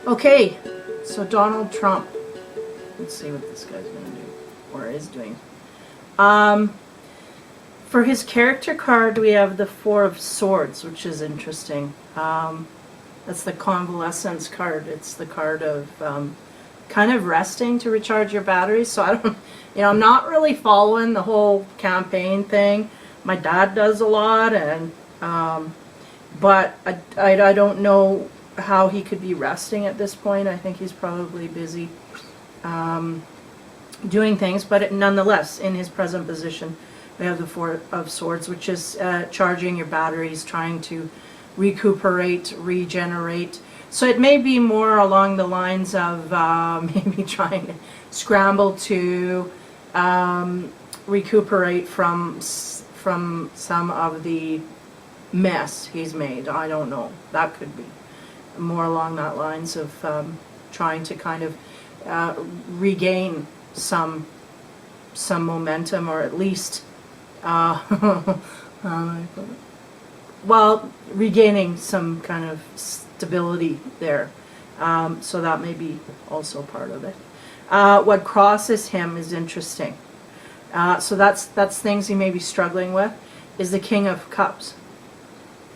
Okay, so Donald Trump. Let's see what this guy's going to do, or is doing. For his character card, we have the Four of Swords, which is interesting. That's the convalescence card. It's the card of kind of resting to recharge your batteries. So I don't, I'm not really following the whole campaign thing. My dad does a lot, and but I don't know how he could be resting at this point. I think he's probably busy doing things, but nonetheless, in his present position, we have the Four of Swords, which is charging your batteries, trying to recuperate, regenerate. So it may be more along the lines of maybe trying to scramble to recuperate from some of the mess he's made. I don't know. That could be more along that lines of trying to kind of regain some momentum, or at least well, regaining some kind of stability there. So that may be also part of it. What crosses him is interesting. So that's things he may be struggling with, is the King of Cups.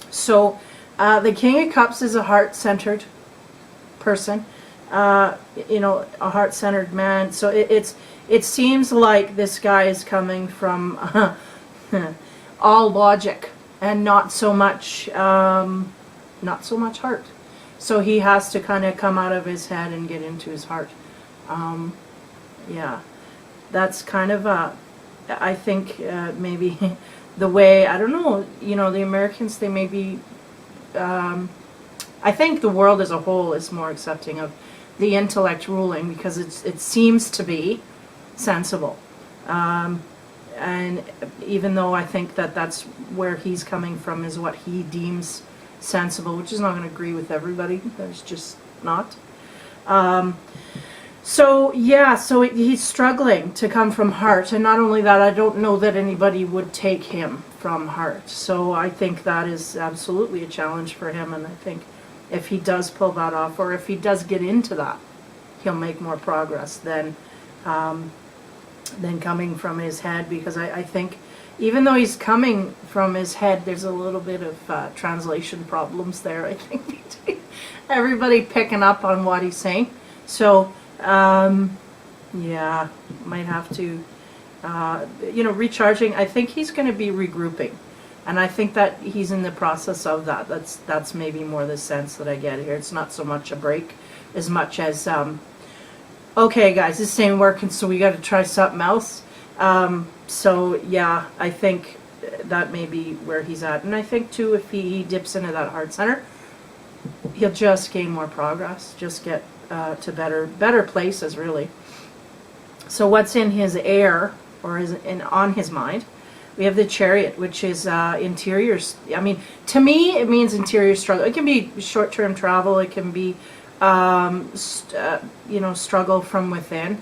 So the King of Cups is a heart-centered person, a heart-centered man. So it seems like this guy is coming from all logic and not so much heart. So he has to kind of come out of his head and get into his heart. Yeah, that's kind of I think maybe the way, I don't know, the Americans, they may be, I think the world as a whole is more accepting of the intellect ruling, because it seems to be sensible. And even though I think that that's where he's coming from, is what he deems sensible, which is not going to agree with everybody. There's just not. So yeah, so he's struggling to come from heart, and not only that, I don't know that anybody would take him from heart. So I think that is absolutely a challenge for him, and I think if he does pull that off, or if he does get into that, he'll make more progress than coming from his head, because I think even though he's coming from his head, there's a little bit of translation problems there, I think, between everybody picking up on what he's saying. So yeah, might have to recharging. I think he's going to be regrouping, and I think that he's in the process of that. That's maybe more the sense that I get here. It's not so much a break as much as okay guys, this ain't working, so we got to try something else. So yeah, I think that may be where he's at. And I think too, if he dips into that heart center, he'll just gain more progress, just get to better places, really. So what's in his air, or on his mind? We have the Chariot, which is interiors. I mean, to me, it means interior struggle. It can be short-term travel. It can be struggle from within.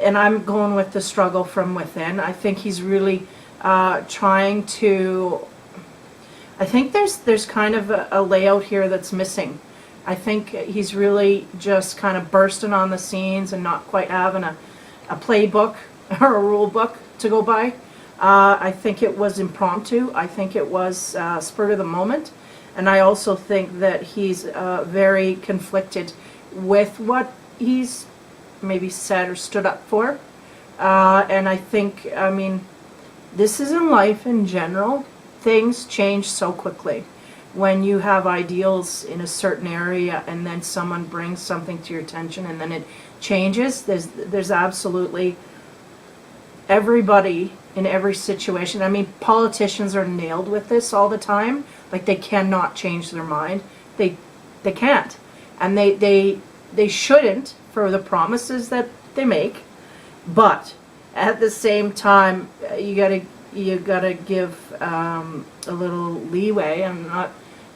And I'm going with the struggle from within. I think he's really trying to. I think there's kind of a layout here that's missing. I think he's really just kind of bursting on the scenes and not quite having a playbook or a rule book to go by. I think it was impromptu. I think it was spur of the moment. And I also think that he's very conflicted with what he's maybe said or stood up for. And I think, this is in life in general. Things change so quickly. When you have ideals in a certain area and then someone brings something to your attention and then it changes, there's absolutely everybody in every situation. Politicians are nailed with this all the time. Like, they cannot change their mind. They can't. And they shouldn't, for the promises that they make. But at the same time, you gotta give a little leeway. I'm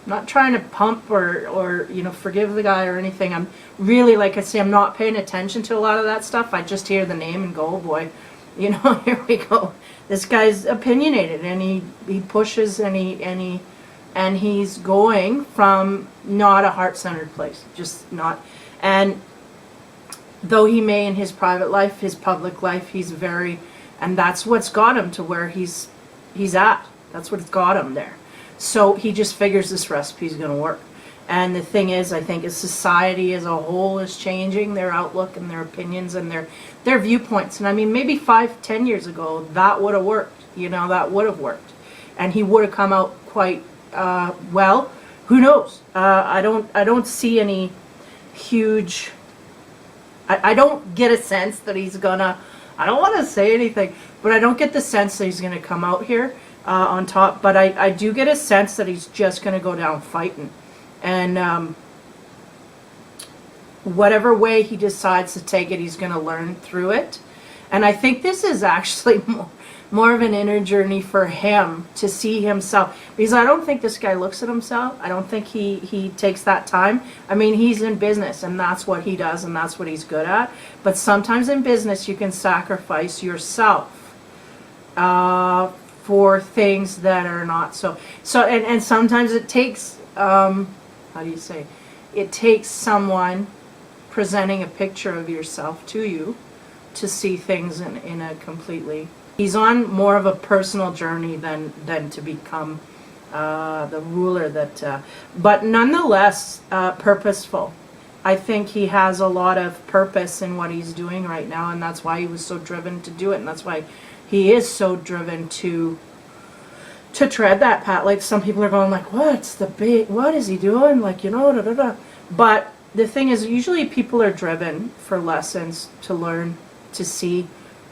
not trying to pump or forgive the guy or anything. I'm really, like I say, I'm not paying attention to a lot of that stuff. I just hear the name and go, oh boy, here we go. This guy's opinionated, and he pushes, and he and he's going from not a heart-centered place, just not. And though he may in his private life, his public life, he's very, and that's what's got him to where he's at. That's what's got him there. So he just figures this recipe is going to work. And the thing is, I think as society as a whole is changing, their outlook and their opinions and their viewpoints. And I mean, maybe 5-10 years ago, that would have worked. You know, that would have worked. And he would have come out quite well. Who knows? I don't see any huge... I don't get a sense that he's gonna... I don't want to say anything, but I don't get the sense that he's going to come out here on top. But I do get a sense that he's just going to go down fighting. And whatever way he decides to take it, he's going to learn through it. And I think this is actually more of an inner journey for him to see himself. Because I don't think this guy looks at himself. I don't think he takes that time. I mean, he's in business, and that's what he does, and that's what he's good at. But sometimes in business, you can sacrifice yourself for things that are not so. And sometimes it takes... how do you say? It takes someone presenting a picture of yourself to you to see things in a completely... He's on more of a personal journey than to become the ruler that... but nonetheless, purposeful. I think he has a lot of purpose in what he's doing right now, and that's why he was so driven to do it, and that's why he is so driven to tread that path. Like, some people are going like, what is he doing? Like, you know, da, da, da. But the thing is, usually people are driven for lessons, to learn, to see,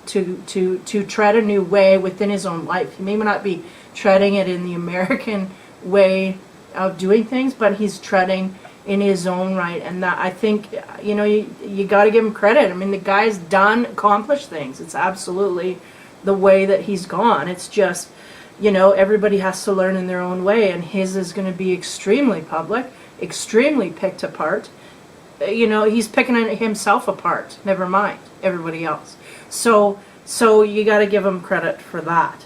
to tread a new way within his own life. He may not be treading it in the American way of doing things, but he's treading in his own right. And that, I think, you know, you got to give him credit. I mean, the guy's accomplished things. It's absolutely the way that he's gone. It's just... You know, everybody has to learn in their own way, and his is going to be extremely public, extremely picked apart. You know, he's picking himself apart, never mind everybody else. So you got to give him credit for that.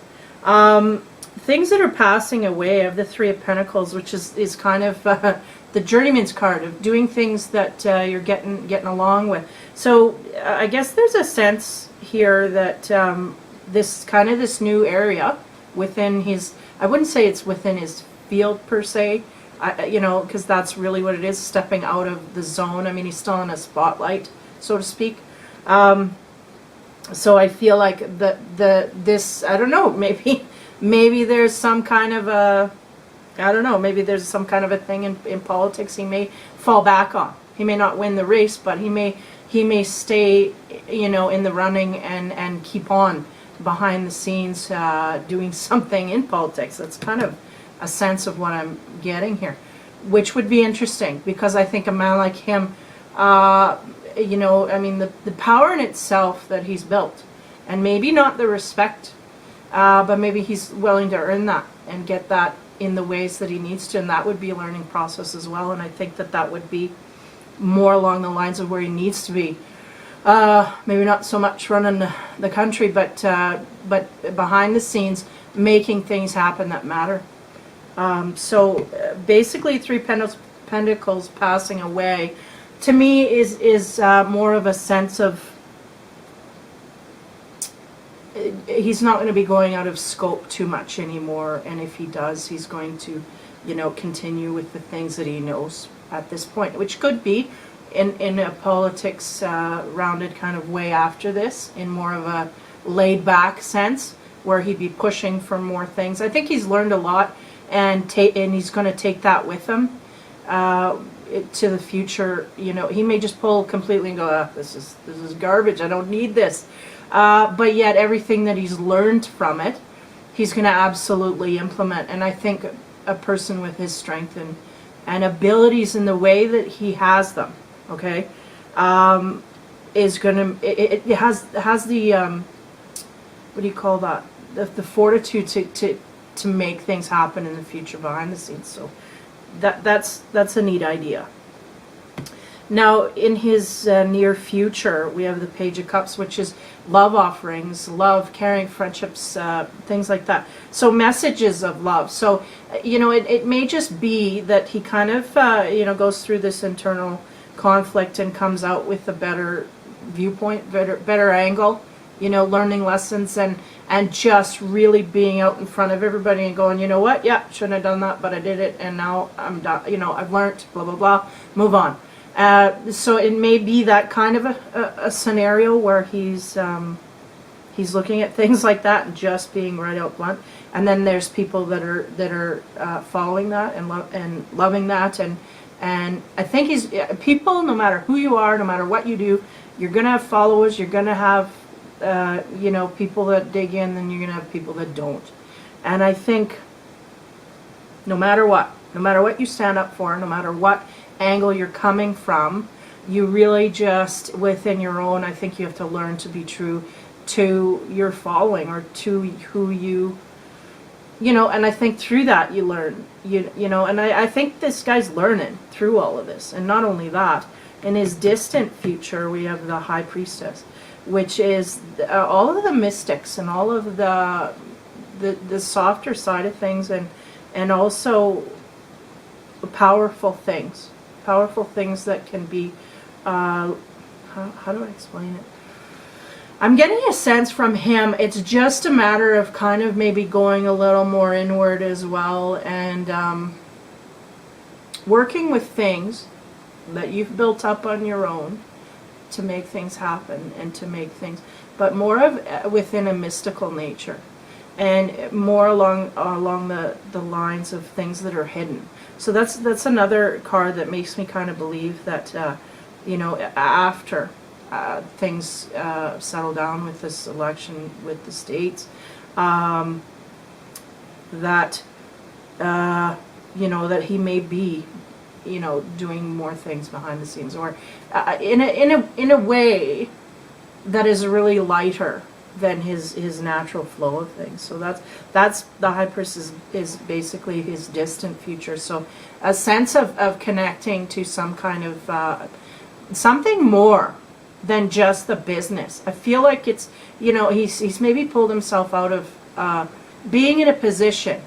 Things that are passing away of the Three of Pentacles, which is kind of the journeyman's card of doing things that you're getting along with. So I guess there's a sense here that this new area within his, I wouldn't say it's within his field per se, you know, because that's really what it is, stepping out of the zone. I mean, he's still in a spotlight, so to speak. So I feel like this, I don't know, maybe there's some kind of a, I don't know, maybe there's some kind of a thing in politics he may fall back on. He may not win the race, but he may stay, you know, in the running and keep on behind the scenes doing something in politics. That's kind of a sense of what I'm getting here, which would be interesting, because I think a man like him, you know, I mean, the power in itself that he's built, and maybe not the respect, but maybe he's willing to earn that and get that in the ways that he needs to, and that would be a learning process as well. And I think that would be more along the lines of where he needs to be. Maybe not so much running the country, but behind the scenes, making things happen that matter. So basically, Three Pentacles passing away, to me, is more of a sense of he's not going to be going out of scope too much anymore, and if he does, he's going to, you know, continue with the things that he knows at this point, which could be in a politics rounded kind of way after this, in more of a laid back sense, where he'd be pushing for more things. I think he's learned a lot, and he's going to take that with him to the future. You know, he may just pull completely and go, this is garbage, I don't need this. But yet everything that he's learned from it, he's going to absolutely implement. And I think a person with his strength and abilities in the way that he has them, okay, is going to, it has the, what do you call that? The fortitude to make things happen in the future behind the scenes. So that's a neat idea. Now, in his near future, we have the Page of Cups, which is love offerings, love, caring, friendships, things like that. So messages of love. So, it may just be that he kind of, goes through this internal conflict and comes out with a better viewpoint, better angle, learning lessons and just really being out in front of everybody and going, you know what, yeah, shouldn't have done that, but I did it, and now I'm done, I've learned, blah, blah, blah, move on. So it may be that kind of a scenario where he's looking at things like that and just being right out blunt. And then there's people that are following that and loving that, and I think people, no matter who you are, no matter what you do, you're gonna have followers. You're gonna have people that dig in, and you're gonna have people that don't. And I think no matter what you stand up for, no matter what angle you're coming from, you really just, within your own, I think you have to learn to be true to your following, or to who and I think through that you learn, and I think this guy's learning through all of this. And not only that, in his distant future, we have the High Priestess, which is all of the mystics and all of the softer side of things, and also powerful things that can be, how do I explain it? I'm getting a sense from him, it's just a matter of kind of maybe going a little more inward as well, and working with things that you've built up on your own to make things happen, and to make things, but more of within a mystical nature, and more along the lines of things that are hidden. So that's another card that makes me kind of believe that after things settle down with this election with the states, that that he may be doing more things behind the scenes, or in a way that is really lighter than his natural flow of things. So that's the High Priestess is basically his distant future. So a sense of connecting to some kind of something more than just the business. I feel like it's he's maybe pulled himself out of being in a position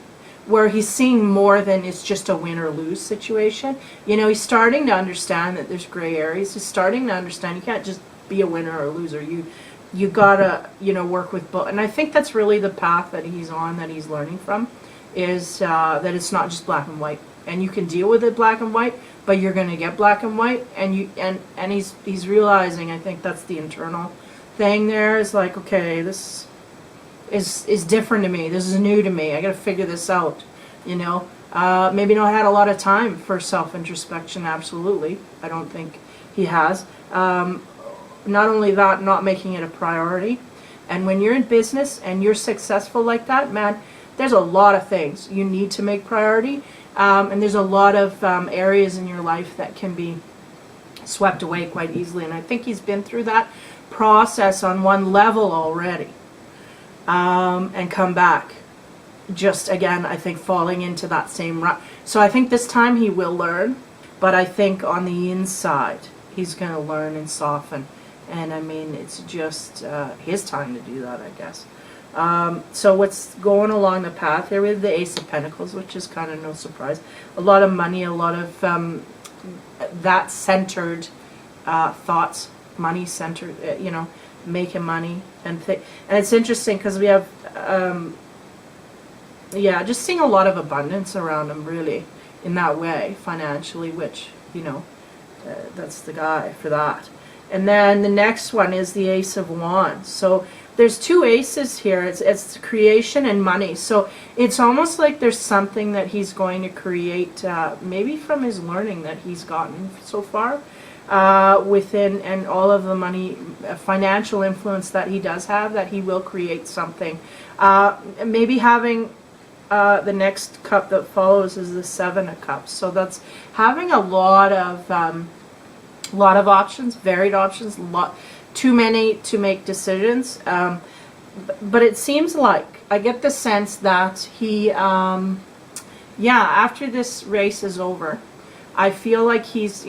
where he's seeing more than it's just a win or lose situation. He's starting to understand that there's gray areas. He's starting to understand you can't just be a winner or a loser. You gotta work with both. And I think that's really the path that he's on, that he's learning from, is that it's not just black and white, and you can deal with it black and white, but you're going to get black and white, and he's realizing, I think that's the internal thing there, is like, okay, this is different to me, this is new to me, I got to figure this out. Maybe not had a lot of time for self-introspection. Absolutely, I don't think he has. Not only that, not making it a priority. And when you're in business and you're successful like that, man, there's a lot of things you need to make priority. And there's a lot of areas in your life that can be swept away quite easily. And I think he's been through that process on one level already, and come back. Just again, I think falling into that same rut. So I think this time he will learn, but I think on the inside he's going to learn and soften. And I mean, it's just his time to do that, I guess. So what's going along the path here with the Ace of Pentacles, which is kind of no surprise. A lot of money, a lot of that centered thoughts, money centered, making money and it's interesting because we have, just seeing a lot of abundance around him, really, in that way, financially, which, that's the guy for that. And then the next one is the Ace of Wands. So there's two aces here. It's creation and money. So it's almost like there's something that he's going to create, maybe from his learning that he's gotten so far, within, and all of the money, financial influence that he does have, that he will create something. Maybe having the next cup that follows is the Seven of Cups. So that's having a lot of options, varied options, too many to make decisions. But it seems like, I get the sense that he, after this race is over, I feel like he's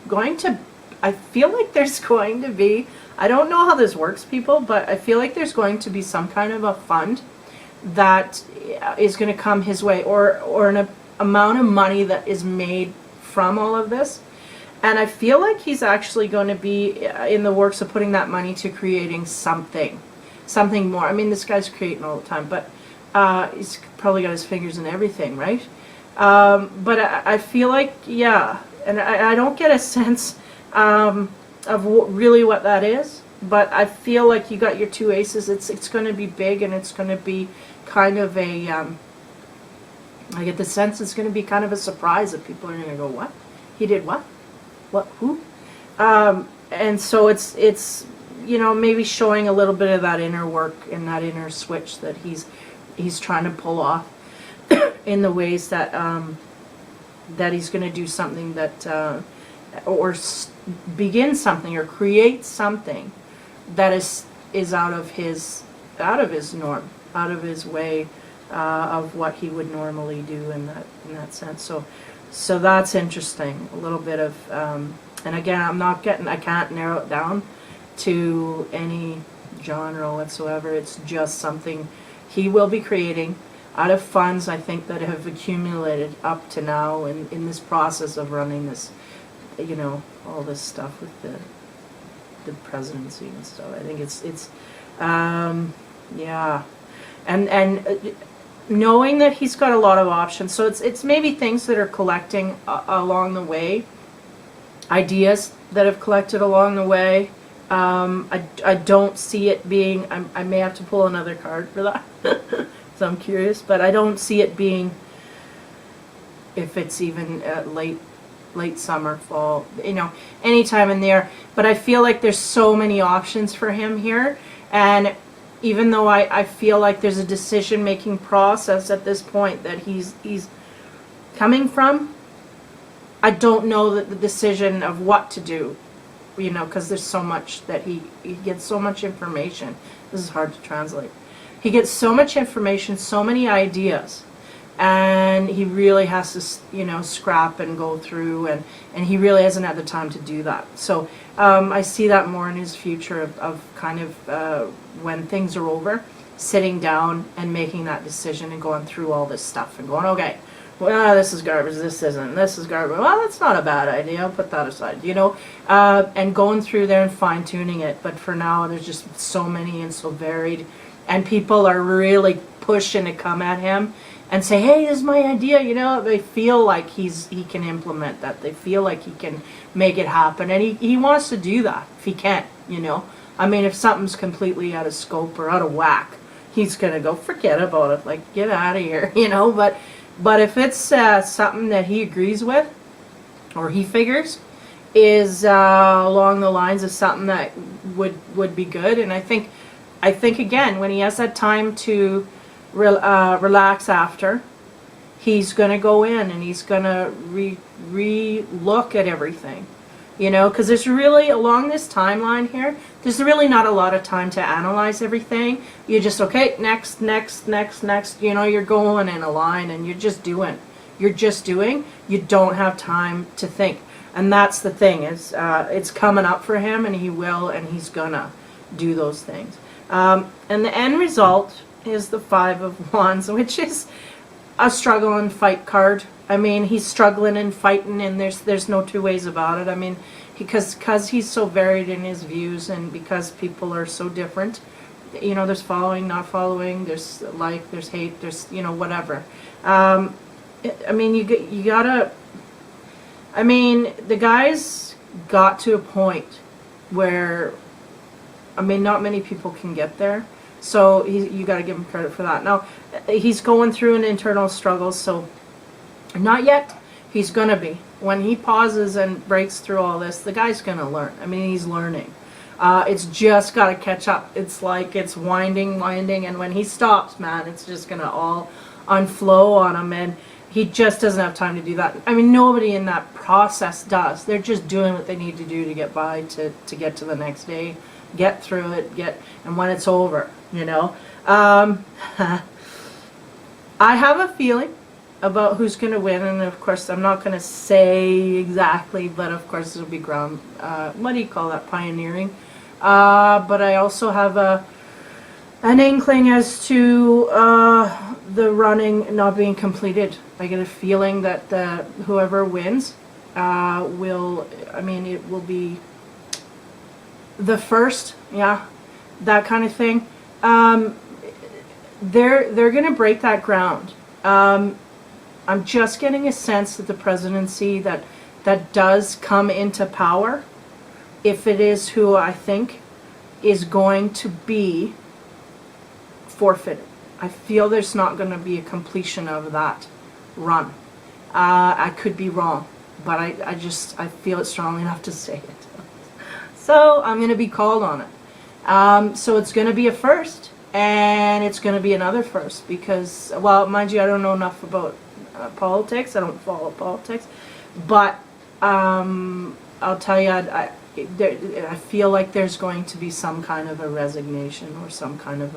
going to, I feel like there's going to be, I don't know how this works, people, but I feel like there's going to be some kind of a fund that is going to come his way, or an amount of money that is made from all of this. And I feel like he's actually going to be in the works of putting that money to creating something more. I mean, this guy's creating all the time, but he's probably got his fingers in everything, right? But I feel like, yeah, and I don't get a sense of really what that is, but I feel like you got your two aces. It's going to be big, and it's going to be kind of a, I get the sense it's going to be kind of a surprise that people are going to go, what? He did what? What? Who? And so it's you know, maybe showing a little bit of that inner work and that inner switch that he's trying to pull off in the ways that that he's going to do something that or begin something or create something that is out of his norm, out of his way of what he would normally do in that sense. So that's interesting. A little bit of, and again, I can't narrow it down to any genre whatsoever. It's just something he will be creating out of funds, I think, that have accumulated up to now in this process of running this, you know, all this stuff with the presidency and stuff. I think it's yeah, and knowing that he's got a lot of options, so it's maybe things that are collecting along the way, ideas that have collected along the way. I don't see it being, I may have to pull another card for that, so I'm curious, but I don't see it being, if it's even late summer, fall, you know, anytime in there. But I feel like there's so many options for him here, and even though I feel like there's a decision-making process at this point that he's coming from, I don't know that the decision of what to do, you know, because there's so much that he gets so much information. This is hard to translate. He gets so much information, so many ideas, and he really has to, you know, scrap and go through, and he really hasn't had the time to do that. So I see that more in his future of kind of when things are over, sitting down and making that decision and going through all this stuff and going, okay, well, this is garbage, this isn't, this is garbage, well, that's not a bad idea, I'll put that aside, you know, and going through there and fine-tuning it. But for now, there's just so many and so varied, and people are really pushing to come at him and say, hey, this is my idea, you know. They feel like he can implement that, they feel like he can make it happen, and he wants to do that if he can, you know. I mean, if something's completely out of scope or out of whack, he's gonna go, forget about it, like, get out of here, you know. But if it's something that he agrees with, or he figures is along the lines of something that would be good, and I think again, when he has that time to relax after, he's going to go in and he's going to re-look at everything, you know, because there's really, along this timeline here, there's really not a lot of time to analyze everything. You just, okay, next, you know, you're going in a line and you're just doing. You don't have time to think. And that's the thing, is it's coming up for him, and he will, and he's gonna do those things. And the end result is the Five of Wands, which is a struggle and fight card. I mean, he's struggling and fighting, and there's no two ways about it. I mean, because he's so varied in his views, and because people are so different, you know, there's following, not following, there's like, there's hate, there's, you know, whatever. I mean, you gotta, I mean, the guy's got to a point where, I mean, not many people can get there. So you got to give him credit for that. Now, he's going through an internal struggle, so not yet. He's going to be. When he pauses and breaks through all this, the guy's going to learn. I mean, he's learning. It's just got to catch up. It's like it's winding, and when he stops, man, it's just going to all unflow on him, and he just doesn't have time to do that. I mean, nobody in that process does. They're just doing what they need to do to get by, to get to the next day, get through it, and when it's over, you know. I have a feeling about who's going to win, and of course I'm not going to say exactly, but of course it'll be ground, what do you call that, pioneering. But I also have an inkling as to the running not being completed. I get a feeling that whoever wins it will be the first, yeah, that kind of thing. They're going to break that ground. I'm just getting a sense that the presidency that does come into power, if it is who I think is going to be forfeited. I feel there's not going to be a completion of that run. I could be wrong, but I feel it strongly enough to say it. So I'm going to be called on it. So it's going to be a first, and it's going to be another first because, well, mind you, I don't know enough about politics. I don't follow politics, but I'll tell you, I feel like there's going to be some kind of a resignation or some kind of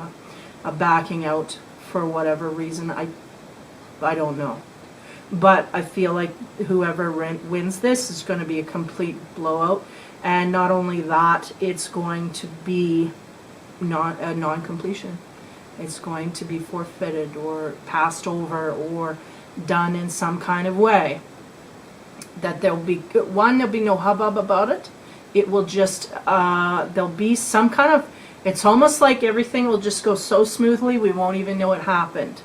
a backing out for whatever reason. I don't know. But I feel like whoever wins this is going to be a complete blowout. And not only that, it's going to be a non-completion. It's going to be forfeited or passed over or done in some kind of way. That there'll be no hubbub about it. It will just, there'll be some kind of, it's almost like everything will just go so smoothly we won't even know it happened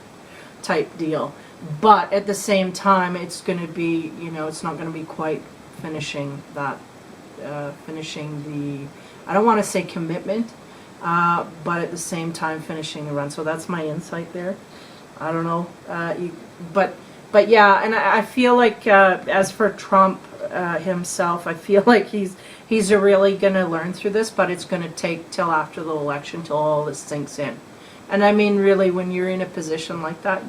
type deal. But at the same time, it's going to be, it's not going to be quite finishing that, finishing the, I don't want to say commitment, but at the same time finishing the run. So that's my insight there. I don't know, but yeah, and I feel like as for Trump himself, I feel like he's really going to learn through this, but it's going to take till after the election till all this sinks in. And I mean, really, when you're in a position like that,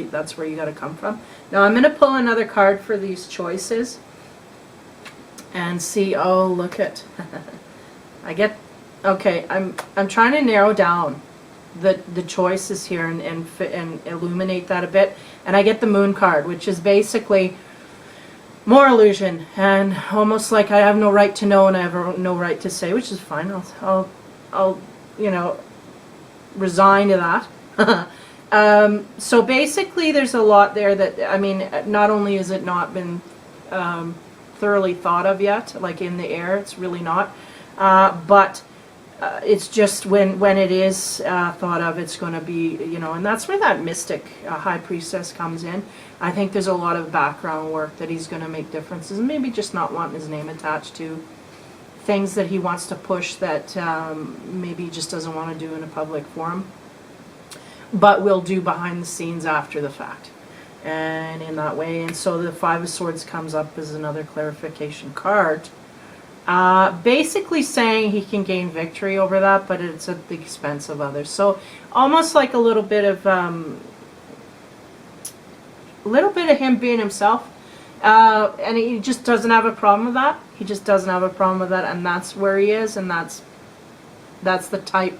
that's where you got to come from. Now I'm going to pull another card for these choices and see. Oh, look at okay. I'm trying to narrow down the choices here and illuminate that a bit. And I get the Moon card, which is basically more illusion and almost like I have no right to know and I have no right to say, which is fine. I'll resign to that. So basically there's a lot there that, I mean, not only has it not been thoroughly thought of yet, like in the air, it's really not, but it's just when it is thought of, it's going to be, and that's where that mystic high priestess comes in. I think there's a lot of background work that he's going to make differences, and maybe just not wanting his name attached to things that he wants to push that maybe he just doesn't want to do in a public forum, but will do behind the scenes after the fact. And in that way, and so the Five of Swords comes up as another clarification card. Basically saying he can gain victory over that, but it's at the expense of others. So almost like a little bit of him being himself, and he just doesn't have a problem with that. He just doesn't have a problem with that, and that's where he is, and that's the type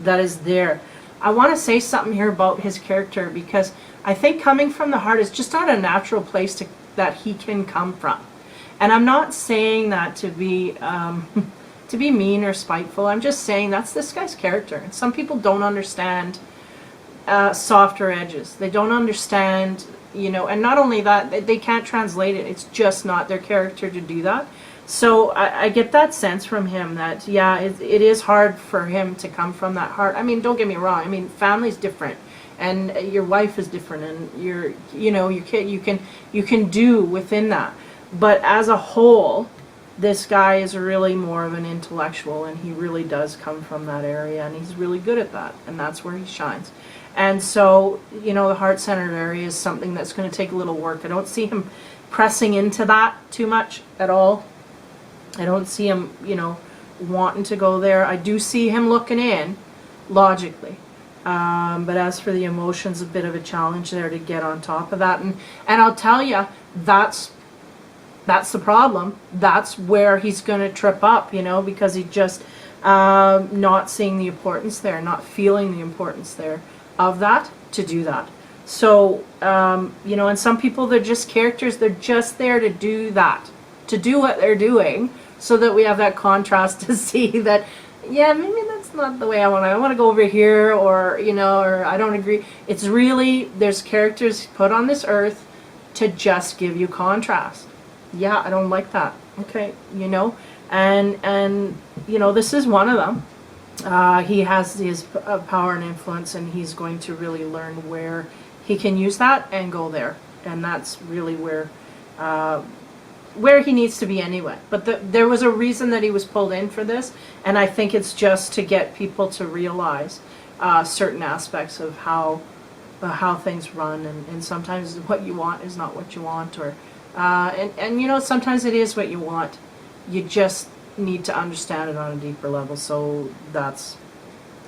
that is there. I want to say something here about his character because I think coming from the heart is just not a natural place that he can come from. And I'm not saying that to be mean or spiteful. I'm just saying that's this guy's character. And some people don't understand softer edges. They don't understand, and not only that, they can't translate it. It's just not their character to do that. So I get that sense from him that, yeah, it is hard for him to come from that heart. I mean, don't get me wrong. I mean, family's different. And your wife is different. And your kid, you can do within that. But as a whole, this guy is really more of an intellectual, and he really does come from that area, and he's really good at that, and that's where he shines. And so, the heart-centered area is something that's going to take a little work. I don't see him pressing into that too much at all. I don't see him, wanting to go there. I do see him looking in, logically. But as for the emotions, a bit of a challenge there to get on top of that. And I'll tell you, that's the problem. That's where he's going to trip up, because he just not seeing the importance there, not feeling the importance there of that to do that. So, you know, and some people, they're just characters. They're just there to do that, to do what they're doing, so that we have that contrast to see that, yeah, maybe that's not the way I want to. I want to go over here, or, you know, or I don't agree. It's really, there's characters put on this earth to just give you contrast. Yeah, I don't like that. Okay, you know, and you know, this is one of them. He has his power and influence, and he's going to really learn where he can use that and go there. And that's really where he needs to be anyway. But there was a reason that he was pulled in for this, and I think it's just to get people to realize certain aspects of how things run, and sometimes what you want is not what you want, or and you know, sometimes it is what you want. You just need to understand it on a deeper level. So that's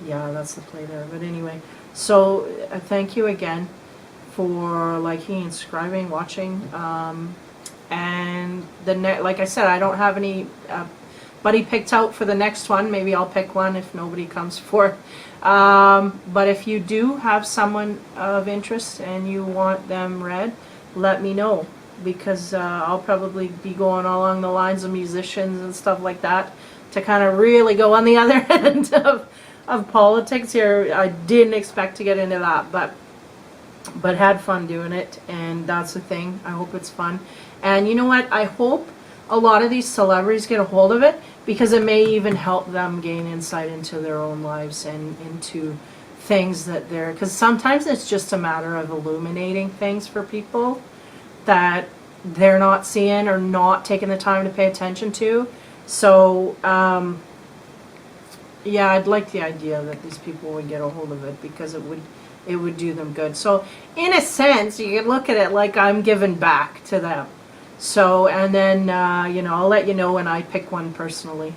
the play there. But anyway, so thank you again for liking and subscribing, watching, and like I said, I don't have any buddy picked out for the next one. Maybe I'll pick one if nobody comes forth. But if you do have someone of interest and you want them read, let me know, because I'll probably be going along the lines of musicians and stuff like that, to kind of really go on the other end of politics here. I didn't expect to get into that, but had fun doing it, and that's the thing. I hope it's fun. And you know what? I hope a lot of these celebrities get a hold of it, because it may even help them gain insight into their own lives and into things that they're, because sometimes it's just a matter of illuminating things for people that they're not seeing or not taking the time to pay attention to. So yeah, I'd like the idea that these people would get a hold of it, because it would do them good. So in a sense, you could look at it like I'm giving back to them. So, and then you know, I'll let you know when I pick one personally,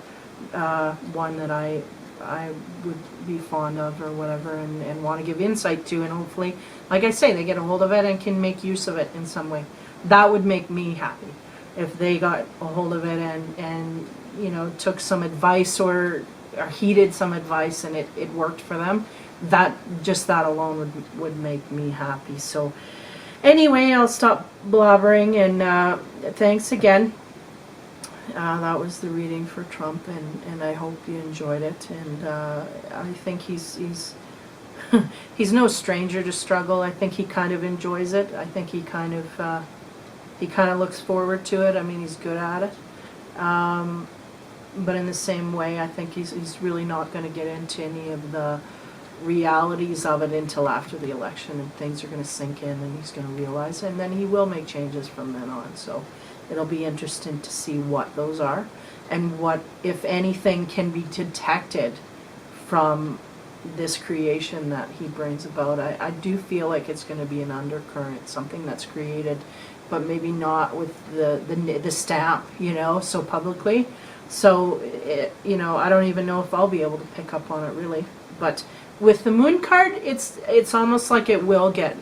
one that I would be fond of or whatever, and want to give insight to, and hopefully, like I say, they get a hold of it and can make use of it in some way. That would make me happy if they got a hold of it and you know, took some advice or heeded some advice, and it worked for them. That alone would make me happy. So anyway, I'll stop blabbering, and thanks again. That was the reading for Trump, and I hope you enjoyed it. And I think he's he's no stranger to struggle. I think he kind of enjoys it. I think he kind of looks forward to it. I mean, he's good at it. But in the same way, I think he's really not going to get into any of the realities of it until after the election, and things are going to sink in, and he's going to realize it, and then he will make changes from then on. So it'll be interesting to see what those are, and what, if anything, can be detected from this creation that he brings about. I do feel like it's going to be an undercurrent, something that's created, but maybe not with the stamp, you know, so publicly. So you know, I don't even know if I'll be able to pick up on it really. But with the moon card, it's almost like it will get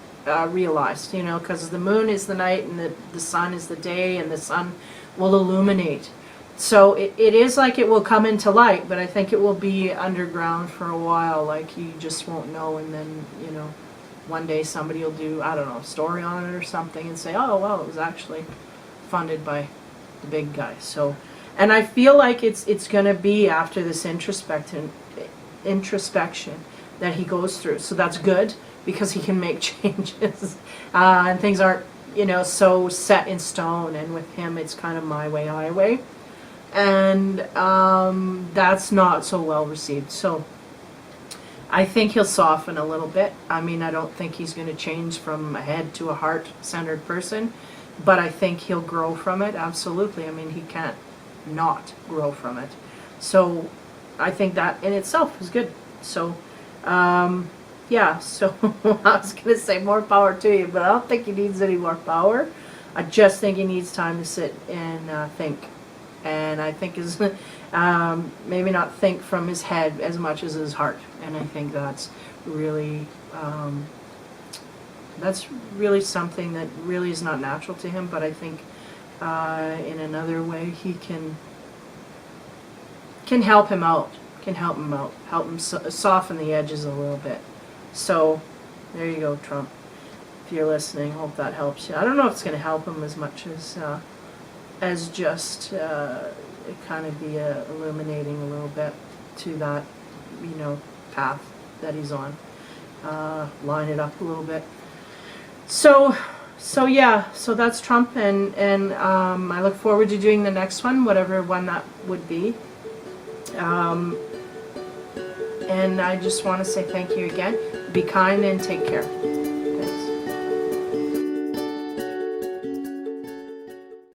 realized, you know, because the moon is the night and the sun is the day, and the sun will illuminate. So it is like it will come into light, but I think it will be underground for a while, like you just won't know, and then, you know, one day somebody will do, I don't know, a story on it or something, and say, oh, well, it was actually funded by the big guy. So, and I feel like it's going to be after this introspection that he goes through. So that's good, because he can make changes, and things aren't, you know, so set in stone. And with him, it's kind of my way, highway, and that's not so well received. So I think he'll soften a little bit. I mean, I don't think he's going to change from a head to a heart-centered person, but I think he'll grow from it, absolutely. I mean, he can't not grow from it. So I think that in itself is good. So yeah, so I was going to say more power to you, but I don't think he needs any more power. I just think he needs time to sit and think. And I think his maybe not think from his head as much as his heart. And I think that's really something that really is not natural to him. But I think in another way he can help him out. Help him soften the edges a little bit. So there you go, Trump. if you're listening, hope that helps you. I don't know if it's going to help him as much as just kind of be illuminating a little bit to that, you know, path that he's on. Line it up a little bit. So yeah, so that's Trump, and I look forward to doing the next one, whatever one that would be. And I just want to say thank you again. Be kind and take care.